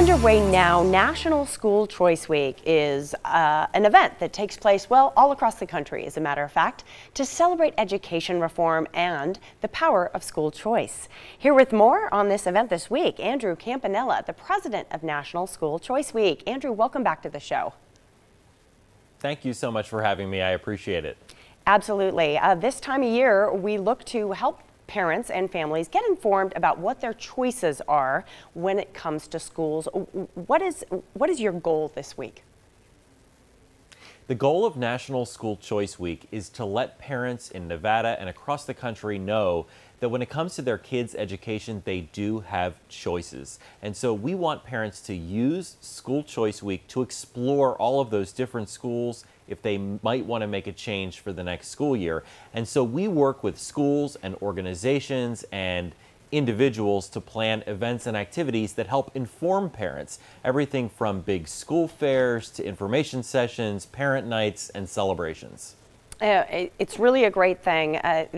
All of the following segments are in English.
Underway now, National School Choice Week is an event that takes place, well, all across the country, as a matter of fact, to celebrate education reform and the power of school choice. Here with more on this event this week, Andrew Campanella, the president of National School Choice Week. Andrew, welcome back to the show. Thank you so much for having me. I appreciate it. Absolutely. This time of year, we look to help parents and families get informed about what their choices are when it comes to schools. What is your goal this week? The goal of National School Choice Week is to let parents in Nevada and across the country know that when it comes to their kids' education, they do have choices. And so we want parents to use School Choice Week to explore all of those different schools if they might want to make a change for the next school year. And so we work with schools and organizations and individuals to plan events and activities that help inform parents. Everything from big school fairs to information sessions, parent nights, and celebrations. It's really a great thing.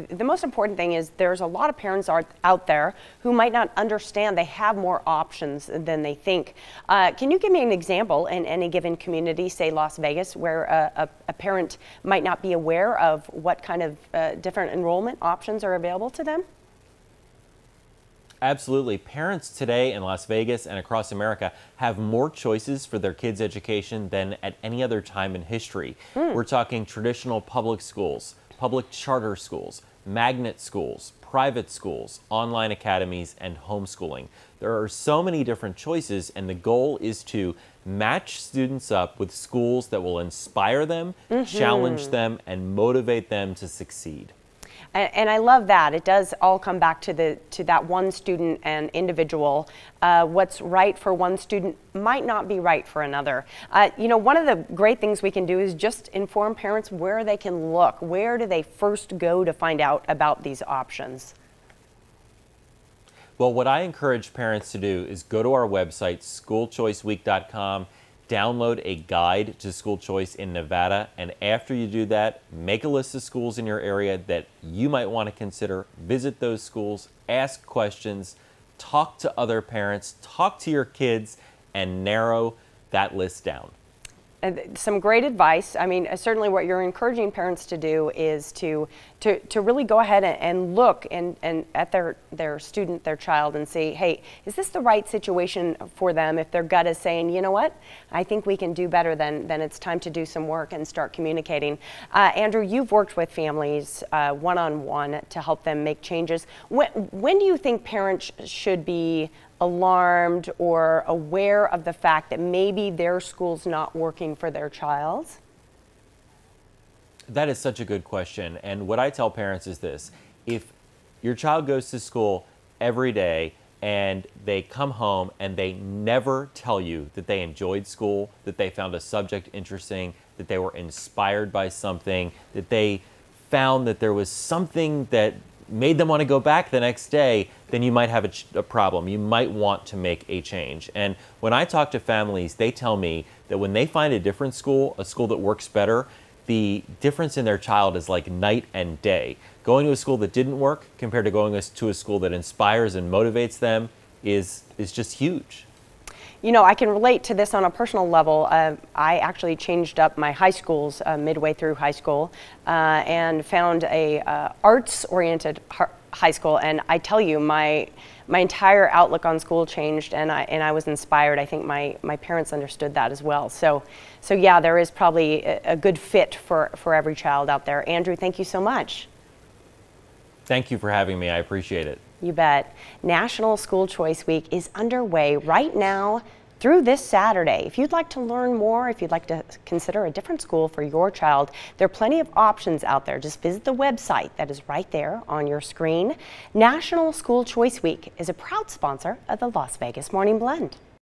The most important thing is there's a lot of parents out there who might not understand they have more options than they think. Can you give me an example in any given community, say Las Vegas, where a parent might not be aware of what kind of different enrollment options are available to them? Absolutely. Parents today in Las Vegas and across America have more choices for their kids' education than at any other time in history. We're talking traditional public schools, public charter schools, magnet schools, private schools, online academies, and homeschooling. There are so many different choices, and the goal is to match students up with schools that will inspire them, challenge them, and motivate them to succeed. And I love that. It does all come back to that one student and individual. What's right for one student might not be right for another. You know, one of the great things we can do is just inform parents where they can look. Where do they first go to find out about these options? Well, what I encourage parents to do is go to our website, schoolchoiceweek.com, download a guide to school choice in Nevada, and after you do that, make a list of schools in your area that you might want to consider. Visit those schools, ask questions, talk to other parents, talk to your kids, and narrow that list down. Some great advice. I mean, certainly what you're encouraging parents to do is to really go ahead and look and at their student, their child, and say, hey, is this the right situation for them? If their gut is saying, you know what, I think we can do better, then it's time to do some work and start communicating. Andrew, you've worked with families one-on-one to help them make changes. When do you think parents should be alarmed or aware of the fact that maybe their school's not working for their child? That is such a good question. And what I tell parents is this: if your child goes to school every day and they come home and they never tell you that they enjoyed school, that they found a subject interesting, that they were inspired by something, that they found that there was something that made them want to go back the next day, then you might have a problem. You might want to make a change. And when I talk to families, they tell me that when they find a different school, a school that works better, the difference in their child is like night and day. Going to a school that didn't work compared to going to a school that inspires and motivates them is just huge. You know, I can relate to this on a personal level. I actually changed up my high schools midway through high school and found a arts-oriented high school, and I tell you, my entire outlook on school changed, and I was inspired. I think my parents understood that as well. So yeah, there is probably a good fit for every child out there. Andrew, thank you so much. Thank you for having me. I appreciate it. You bet. National School Choice Week is underway right now through this Saturday. If you'd like to learn more, if you'd like to consider a different school for your child, there are plenty of options out there. Just visit the website that is right there on your screen. National School Choice Week is a proud sponsor of the Las Vegas Morning Blend.